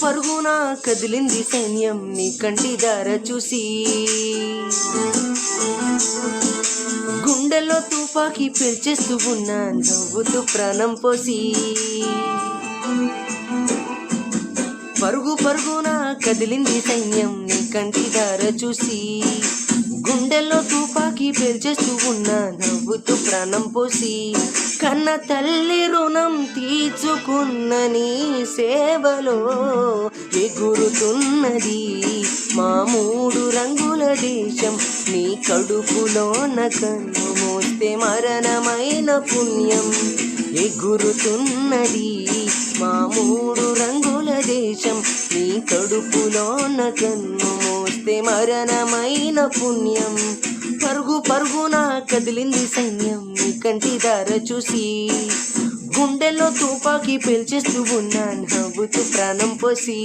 పరుగున కదిలింది సైన్యం నీ కంటి దార చూసి. గుండెల్లో తుపాకీ పేల్చేస్తూ ఉన్నా నవ్వుతూ ప్రాణం పోసి. పరుగున కదిలింది సైన్యం నీ కంటి దార చూసి. గుండెల్లో తుపాకీ పేల్చేస్తూ ఉన్నా నవ్వుతూ ప్రాణం పోసి. కన్న తల్లి రుణం తీర్చుకున్న నీ సేవలో ఎగురుతున్నది మా 3 రంగుల దేశం. నీ కడుపులోన కన్ను మోస్తే మరణమైన పుణ్యం. ఎగురుతున్నది మా 3 రంగుల దేశం. నీ కడుపులోన కన్ను మోస్తే మరణమైన పుణ్యం. పరుగున కదిలింది సైన్యం నీ కంటి దార చూసి. గుండెల్లో తుపాకీ పేల్చేస్తూ ఉన్నా నవ్వుతూ ప్రాణం పోసి.